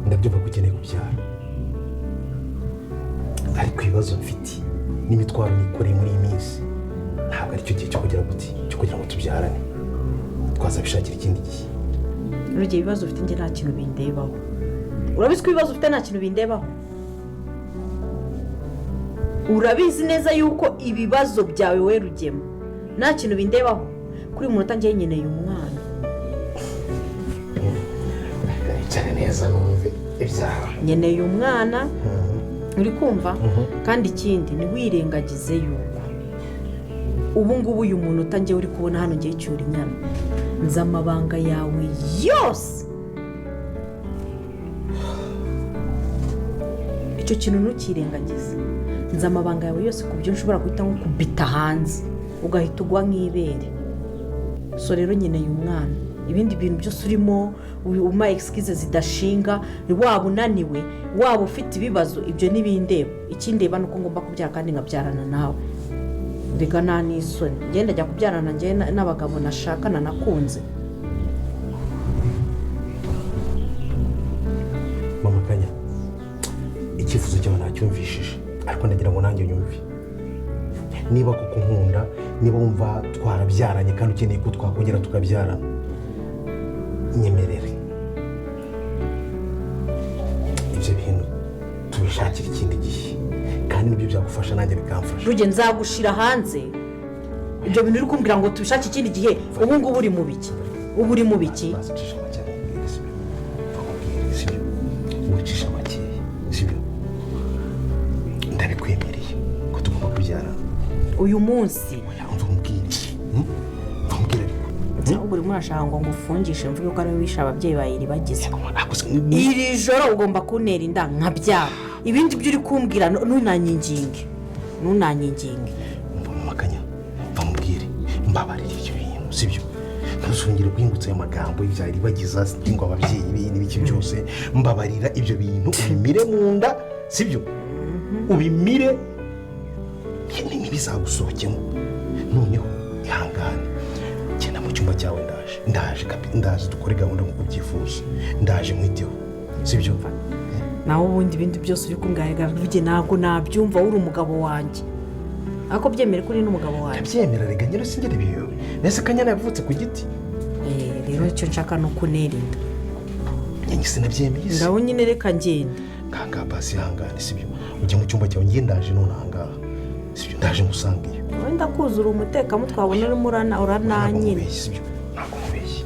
ndabyumva ko ukeneye kubyara ariko ibibazo mfite n'imitwaro nikoreye muri iyi minsi ntabwo ari cyo gihe cyo kugira ngo tubyarane twazabishakira ikindi gihe. Rugiye ibibazo ufite nge nta kintu bindebaho. Urabizi ko ibibazo ufite nta kintu bindebaho? Urabizi neza yuko ibibazo byawe we Rugema nta kintu bindebaho kuri umuntu ngiye nkeneye umwana. Cyane neza numve ibyaha. Nkeneye umwana uri kumva kandi ikindi ni wirengagize yuko ubu ngubu uyu muntu utangiye uri kubona hano ngiye cyura inyana nza amabanga yawe yose. Icyo kintu ntukirengagize. Nza amabanga yawe yose ku byo nshobora guhita nko kubita hanze ugahita ugwa nk'ibere. So rero nkeneye umwana. Ibindi bintu byose urimo uma excuse zidashinga waba unaniwe waba ufite ibibazo ibyo nibindeba. Ikindeba nuko ngomba kubyara kandi ngabyarana nawe. Rega nta n'isoni ngenda njya kubyarana nge n'abagabo nashakana nakunze. Mama Kanya icyifuzo cyawe nacyumvishije ariko ndagira ngo nanjye nyumve niba kuko nkunda niba wumva twarabyaranye kandi ukeneye ko twakongera tukabyarana nyemerere ibyo bintu tubishakira ikindi gihe kandi nibyo byagufasha nanjye bikamfasha. Ruge nzagushira hanze ibyo bintu uri kumbwira ngo tubishake ikindi gihe. Ubu ngubu uri mu biki? Ubu uri mu biki? Ucisha make sibyo ndabikwemereye ko tugomba kubyara uyu munsi. Buri mwashaka ngo ngufungishe mvuge ko ari wisha ababyeyi ba IRIBAGIZA. Iri joro ugomba kuntera inda nkabyara. Ibindi byo uri kumbwira nunanyinginge. Mama Kanya bamubwire mbabarira ibyo bintu sibyo ntuzongere kwingutsa ayo magambo y'ibya IRIBAGIZA ngo ababyeyi n'ibiki byose mbabarira ibyo bintu ubimire mu nda sibyo ubimire ntibizagusohokemo. Noneho ihangane genda mu cyumba cyawe ndaje dukore gahunda nk'uko ubyifuza ndaje mwiteho sibyo nawe ubundi ibindi byose uri kumgaragara Ruge ntabwo nabyumva uri umugabo wanjye ako byemere kuri n'umugabo wanjye. Ndabyemera rega nyine singere biyo nese Kanyana yavutse ku giti rero icyo nshaka no kunerinda nyanyi sinabyemeye ndaho nyine reka ngenda kanga basi hangane sibyo ujye mu cyumba cyawe ngiye ndaje none ahangaha sibyo ndaje ngusangiye wenda kuzura umutekamo twabona urimo urananyine sibyo ntabwo mubeshye.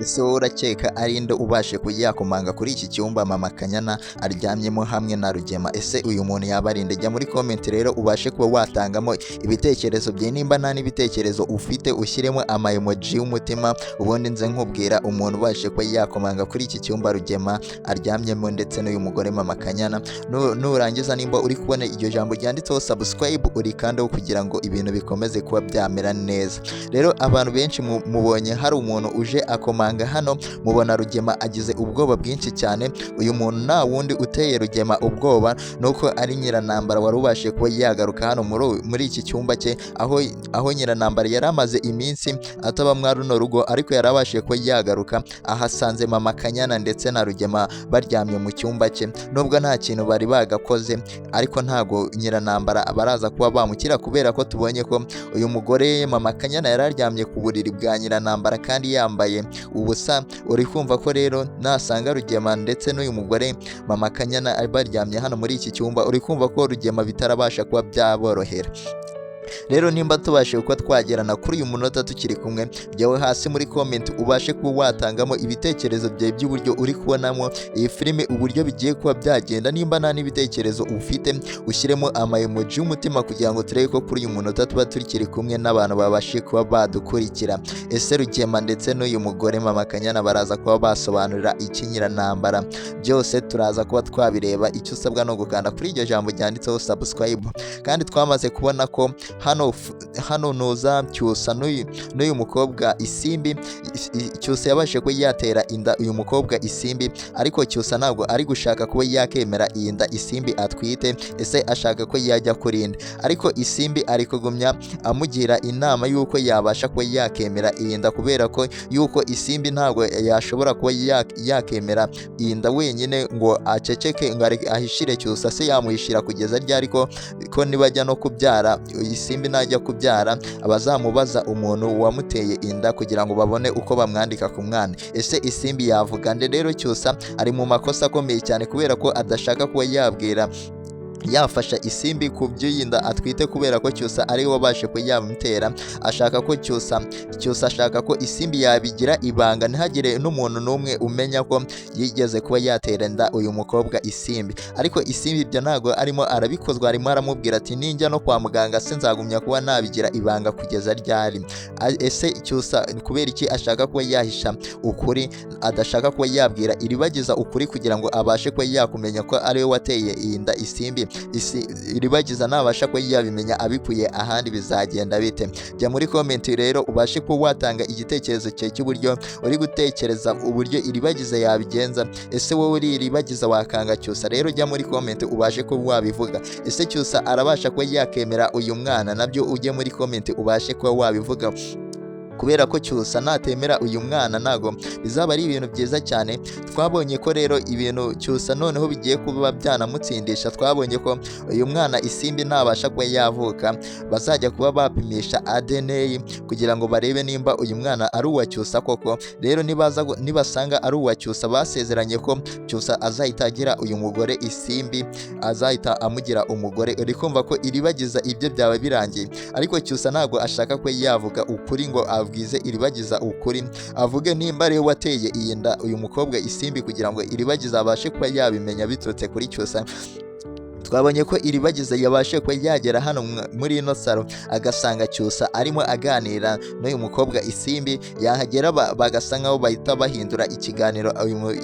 Ese wowe urakeka ari nde ubashe kuyakomanga kuri iki cyumba Mama Kanyana aryamyemo hamwe na Rugema? Ese uyu muntu yaba ari nde? Jya muri comment rero ubashe kuba watangamo ibitekerezo bye. Nimba nta n'ibitekerezo ufite ushyiremo ama emoji y'umutima ubundi nze nkubwira umuntu ubashe kuba yakomanga kuri iki cyumba Rugema aryamyemo ndetse n'uyu mugore Mama Kanyana. Nurangiza nimba uri kubona iryo jambo ryanditseho subscribe urikandaho kugira ngo ibintu bikomeze kuba byamera neza. Rero abantu benshi mubonye hari umuntu uje akomanga hano mubona Rugema agize ubwoba bwinshi cyane. Uyu muntu nta wundi uteye Rugema ubwoba nuko ari Nyiranambara wari ubashe kuba yagaruka hano muri iki cyumba cye aho Nyiranambara yari amaze iminsi ataba mwa runo rugo ariko yari abashe kuba yagaruka ahasanze Mama Kanyana ndetse na Rugema baryamye mu cyumba cye. Nubwo nta kintu bari bagakoze ariko ntago Nyiranambara baraza kuba bamukira kubera ko tubonye ko uyu mugore Mama Kanyana yari aryamye ku buriri bwa Nyiranambara kandi yambaye ubusa. Uri kumva ko rero nasanga Rugema ndetse n'uyu mugore Mama Kanyana baryamye hano muri iki cyumba uri kumva ko Rugema bitarabasha kuba byaborohera. Rero nimba tubashe kuba twagerana kuri uyu munota tukiri kumwe byawe hasi muri comment ubashe kuba watangamo ibitekerezo byawe by'uburyo uri kubonamo iyi filime uburyo bigiye kuba byagenda. Nimba nta n'ibitekerezo ufite ushyiremo ama emoji y'umutima kugira ngo turebe ko kuri uyu munota tuba tukiri kumwe n'abantu babashe kuba badukurikira. Ese Rugema ndetse n'uyu mugore Mama Kanyana baraza kuba basobanurira iki Nyiranambara? Byose turaza kuba twabireba. Icyo usabwa no gukanda kuri iryo jambo ryanditseho subscribe kandi twamaze kubona ko hano noza cyusa n'uyu mukobwa isimbi. Cyusa yabashe kuba yatera inda uyu mukobwa isimbi, ariko cyusa ntabwo ari gushaka kuba yakemera iyi nda isimbi atwite, ese ashaka ko yajya kurinda, ariko isimbi ari kugumya amugira inama y'uko yabasha kuba yakemera iyi nda, kubera ko y'uko isimbi ntabwo yashobora kuba yakemera iyi nda wenyine ngo aceceke ngo ahishire cyusa, se yamuhishira kugeza ryari ko nibajya no kubyara isimbi najya kubyara abazamubaza umuntu wamuteye inda kugira ngo babone uko bamwandika ku mwana, ese isimbi yavuga nde? Rero cyusa ari mu makosa akomeye cyane kubera ko adashaka kuba yafasha isimbi ku by'inda atwite, kubera ko cyusa ari we wabashe ko yamutera. Ashaka ko cyusa ashaka ko isimbi yabigira ibanga, ntihagire n'umuntu n'umwe umenya ko yigeze kuba yatera inda uyu mukobwa isimbi, ariko isimbi ibyo ntabwo arimo arabikozwa, arimo aramubwira ati ninjya no kwa muganga se nzagumya kuba nabigira ibanga kugeza ryari. Ese cyusa kubera iki ashaka kuba yahisha ukuri, adashaka kuba yabwira iribagiza ukuri kugira ngo abashe kuba yakumenya ko ari we wateye iyi nda isimbi? Iribagiza nabasha ko yabimenya abikuye ahandi bizagenda bite? Jya muri comment rero ubashe ko watanga igitekerezo cye cy'uburyo uri gutekereza uburyo iribagiza yabigenza. Ese wowe uri iribagiza wakanga cyusa? Rero jya muri comment ubashe ko wabivuga. Ese cyusa arabasha ko yakemera uyu mwana? Nabyo ujye muri comment ubashe ko wabivuga, kubera ko cyusa natemera uyu mwana ntago bizaba ari ibintu byiza cyane. Twabonye ko rero ibintu cyusa noneho bigiye kuba byanamutsindisha. Twabonye ko uyu mwana isimbi ntabasha kuba yavuka, bazajya kuba bapimisha ADN kugira ngo barebe nimba uyu mwana ari uwa cyusa koko. Rero nibasanga ari uwa cyusa, basezeranye ko cyusa azahita agira uyu mugore isimbi, azahita amugira umugore. Uri kumva ko iribagiza ibyo byaba birangiye, ariko cyusa ntabwo ashaka ko yavuga ukuri ngo abwize iribagiza ukuri, avuge nimba ari we wateye iyi nda uyu mukobwa isimbi kugira ngo iribagiza abashe kuba yabimenya biturutse kuri cyusa. Twabonye ko iribagiza yabashe kuba yagera hano muri ino salo agasanga cyusa arimo aganira n'uyu mukobwa isimbi, yahagera bagasa nkaho bahita bahindura ikiganiro.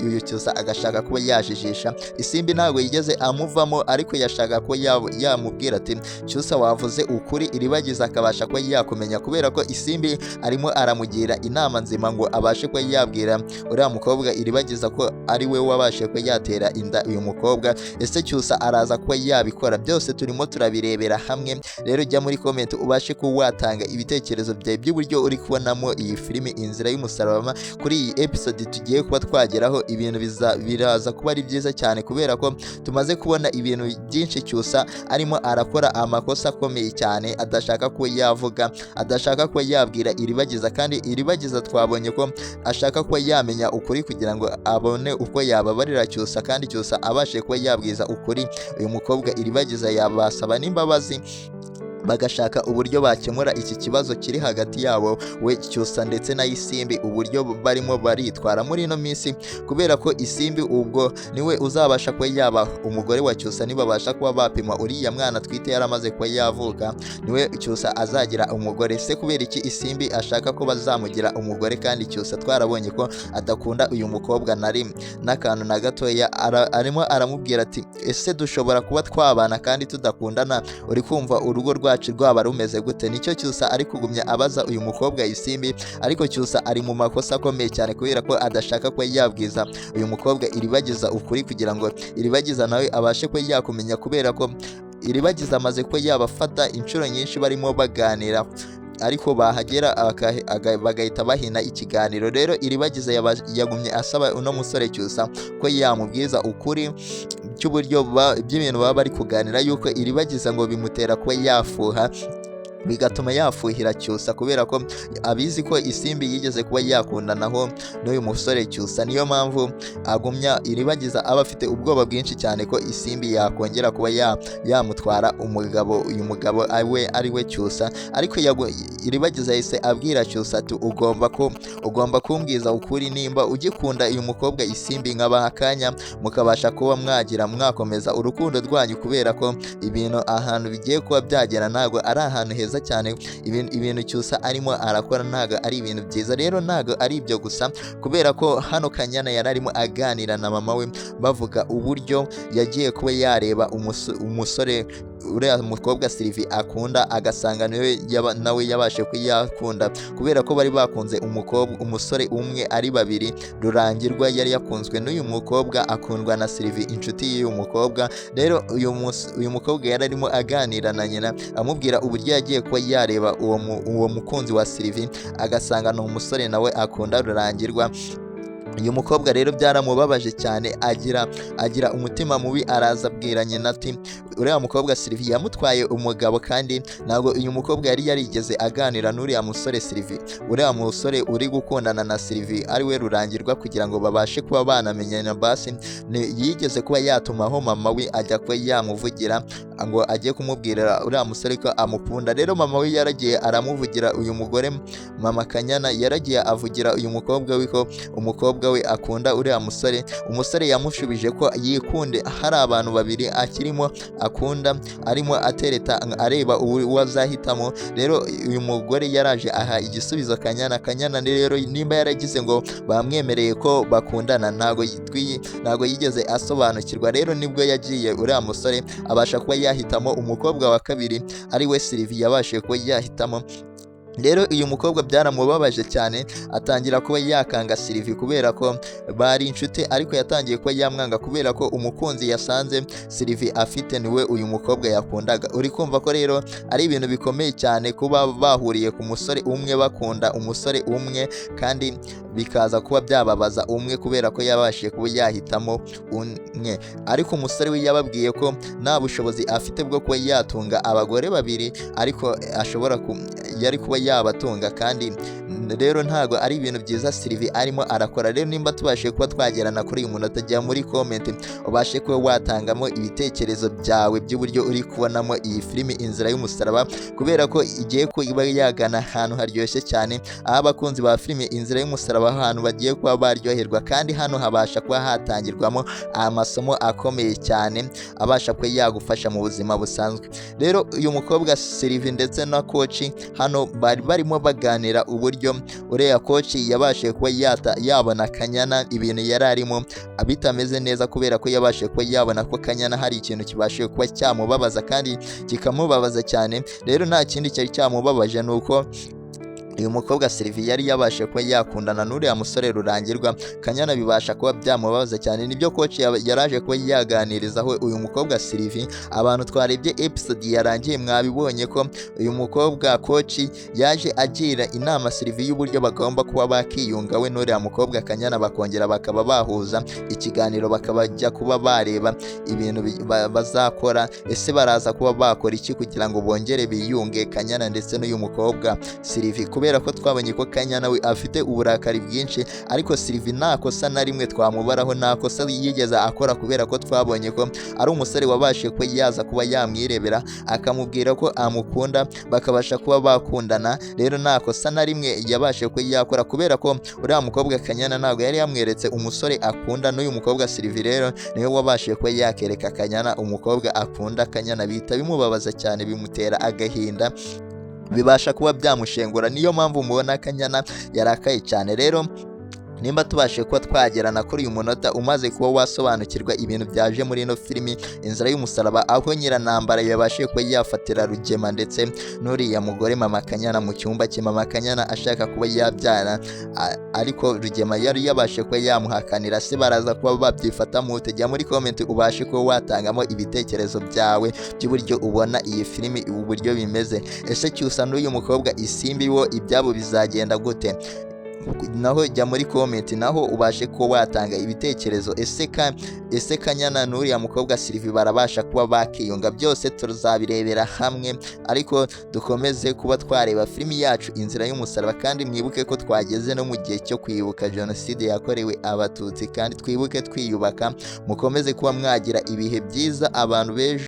Uyu cyusa agashaka kuba yajijisha isimbi, ntabwo yigeze amuvamo, ariko yashaka ko yamubwira ati cyusa wavuze ukuri, iribagiza akabasha kuba yakumenya, kubera ko isimbi arimo aramugira inama nzima ngo abashe kuba yabwira uriya mukobwa iribagiza ko ari we wabashe kuba yatera inda uyu mukobwa. Ese cyusa araza kuba yabikora? Byose turimo turabirebera hamwe. Rero jya muri comment ubashe ko watanga ibitekerezo byawe by'uburyo uri kubonamo iyi filimi Inzira y'Umusaraba. Kuri iyi episode tugiye kuba twageraho ibintu biraza kuba ari byiza cyane, kubera ko tumaze kubona ibintu byinshi cyusa arimo arakora amakosa akomeye cyane, adashaka ko yavuga, adashaka ko yabwira iribagiza, kandi iribagiza twabonye ko ashaka ko yamenya ukuri kugira ngo abone uko yababarira cyusa, kandi cyusa abashe kuba yabwiza ukuri uyu mukobwa iribagiza yabasaba n'imbabazi, bagashaka uburyo bakemura iki kibazo kiri hagati yabo we cyusa ndetse na isimbi, uburyo barimo baritwara muri ino minsi, kubera ko isimbi ubwo niwe uzabasha kuba yaba umugore wa cyusa. Nibabasha kuba bapima uriya mwana twite yaramaze kuba yavuka, niwe cyusa azagira umugore. Se kubera iki isimbi ashaka ko bazamugira umugore, kandi cyusa twarabonye ko adakunda uyu mukobwa na rimwe n'akantu na gatoya. Arimo aramubwira ati ese dushobora kuba twabana kandi tudakundana? Uri kumva urugo rwacu rwaba rumeze gute? Nicyo cyusa ari kugumya abaza uyu mukobwa isimbi, ariko cyusa ari mu makosa akomeye cyane, kubera ko adashaka ko yabwiza uyu mukobwa iribagiza ukuri kugira ngo iribagiza nawe abashe ko yakumenya, kubera ko iribagiza amaze ko yabafata inshuro nyinshi barimo baganira, ariko bahagera bagahita bahina ikiganiro. Rero iribagiza yagumye asaba uno musore cyusa ko yamubwiza ukuri cy'uburyo by'ibintu baba bari kuganira, yuko iribagiza ngo bimutera kuba yafuha, bigatuma yafuhira cyusa, kubera ko abizi ko isimbi yigeze kuba yakundanaho n'uyu musore cyusa. Niyo mpamvu agumya iribagiza aba afite ubwoba bwinshi cyane ko isimbi yakongera kuba yamutwara umugabo, uyu mugabo ariwe cyusa. Ariko iribagiza yahise abwira cyusa ati ugomba kumbwiza ukuri, nimba ugikunda uyu mukobwa isimbi nkabaha akanya mukabasha kuba mwakomeza urukundo rwanyu, kubera ko ibintu ahantu bigiye kuba byagera ntabwo ari ahantu heza cyane. Ibintu cyusa arimo arakora ntago ari ibintu byiza. Rero ntago ari ibyo gusa, kubera ko hano Kanyana yari arimo aganira na mama we bavuga uburyo yagiye kuba yareba umusore uriya mukobwa Sylvie akunda agasanga nawe yabashe kuyakunda kubera ko bari bakunze umusore umwe ari babiri. Rurangirwa yari yakunzwe n'uyu mukobwa akundwa na Sylvie inshuti y'uyu mukobwa. Rero uyu mukobwa yari arimo aganira na nyina amubwira uburyo yagiye kuba yareba uwo mukunzi wa Sylvie agasanga ni umusore nawe akunda Rurangirwa. Uyu mukobwa rero byaramubabaje cyane agira umutima mubi, araza abwira nyina ati uriya mukobwa Sylvie yamutwaye umugabo kandi ntabwo uyu mukobwa yari yarigeze aganira n'uriya musore Sylvie. Uriya musore uri gukundana na Sylvie ariwe Rurangirwa kugira ngo babashe kuba banamenyana basi yigeze kuba yatumaho mama we ajya kuba yamuvugira ngo ajye kumubwira uriya musore ko amukunda. Rero mama we yaragiye aramuvugira uyu mugore mama Kanyana yaragiye avugira uyu mukobwa we ko umukobwa we akunda uriya musore. Umusore yamushubije ko yikunde hari abantu babiri akirimo akunda arimo atereta areba uwo azahitamo. Rero uyu mugore yaraje aha igisubizo Kanyana rero nimba yaragize ngo bamwemereye ko bakundana ntago yigeze asobanukirwa. Rero nibwo yagiye uriya musore abasha kuba yahitamo umukobwa wa kabiri ariwe Sylvie yabashe kuba yahitamo. Rero uyu mukobwa byaramubabaje cyane atangira kuba yakanga Sylvie kubera ko bari inshuti, ariko yatangiye kuba yamwanga kubera ko umukunzi yasanze Sylvie afite niwe uyu mukobwa yakundaga. Uri kumva ko rero ari ibintu bikomeye cyane kuba bahuriye ku musore umwe bakunda umusore umwe kandi bikaza kuba byababaza umwe kubera ko yabashije kuba yahitamo umwe. Ariko umusore we yababwiye ko nta bushobozi afite bwo kuba yatunga abagore babiri, ariko yari kuba yabatunga kandi rero ntago ari ibintu byiza Sylvie arimo arakora. Rero nimba tubashe kuba twagerana kuri uyu munota, jya muri comment ubashe kuba watangamo ibitekerezo byawe by'uburyo uri kubonamo iyi filimi Inzira y'Umusaraba, kubera ko igiye kuba yagana ahantu haryoshye cyane, aho abakunzi ba filimi Inzira y'Umusaraba ahantu bagiye kuba baryoherwa, kandi hano habasha kuba hatangirwamo amasomo akomeye cyane abasha kuba yagufasha mu buzima busanzwe. Rero uyu mukobwa Sylvie ndetse na koci hano bari barimo baganira uburyo uriya koci yabashije kuba yabona Kanyana ibintu yari arimo bitameze neza, kubera ko yabashije kuba yabona ko Kanyana hari ikintu kibashije kuba cyamubabaza kandi kikamubabaza cyane. Rero nta kindi cyari cyamubabaje nuko uyu mukobwa Sylvie yari yabashe kuba yakundana n'uriya musore Rurangirwa. Kanyana bibasha kuba byamubabaza cyane, nibyo koci yaraje kuba yaganirizaho uyu mukobwa Sylvie. Abantu twarebye episode yarangiye mwabibonye ko uyu mukobwa koci yaje agira inama Sylvie y'uburyo bagomba kuba bakiyunga we n'uriya mukobwa Kanyana, bakongera bakaba bahuza ikiganiro bakabajya kuba bareba ibintu bazakora, ese baraza kuba bakora iki kugira ngo bongere biyunge Kanyana ndetse n'uyu mukobwa Sylvie, kubera ko twabonye ko Kanyana we afite uburakari bwinshi, ariko Sylvie nta kosa na rimwe twamubaraho, nta kosa yigeze akora, kubera ko twabonye ko ari umusore wabashije kuba yaza kuba yamwirebera akamubwira ko amukunda bakabasha kuba bakundana. Rero nta kosa na rimwe yabashije kuba yakora, kubera ko uriya mukobwa Kanyana ntabwo yari yamweretse umusore akunda, n'uyu mukobwa Sylvie rero niwe wabashije kuba yakereka Kanyana umukobwa akunda. Kanyana bihita bimubabaza cyane, bimutera agahinda, bibasha kuba byamushengura, niyo mpamvu mubona Kanyana yarakaye cyane. Rero nimba tubashe kuba twagerana kuri uyu munota umaze kuba wasobanukirwa ibintu byaje muri ino filimi Inzira y'Umusaraba, aho Nyiranambara yabashije kuba yafatira Rugema ndetse n'uriya mugore mama Kanyana mu cyumba cye, mama Kanyana ashaka kuba yabyara, ariko Rugema yari yabashe kuba yamuhakanira. Se baraza kuba babyifata mu tejya muri comment ubashe kuba watangamo ibitekerezo byawe by'uburyo ubona iyi filimi uburyo bimeze. Ese CYUSA n'uyu mukobwa Isimbi wo ibyabo bizagenda gute? Naho jya muri comment naho ubashe kuba watanga ibitekerezo. Ese Kanyana n'uriya mukobwa Sylvie barabasha kuba bakiyunga? Byose tuzabirebera hamwe, ariko dukomeze kuba twareba filimi yacu Inzira y'Umusaraba, kandi mwibuke ko twageze no mu gihe cyo kwibuka jenoside yakorewe abatutsi, kandi twibuke twiyubaka. Mukomeze kuba mwagira ibihe byiza abantu bejo.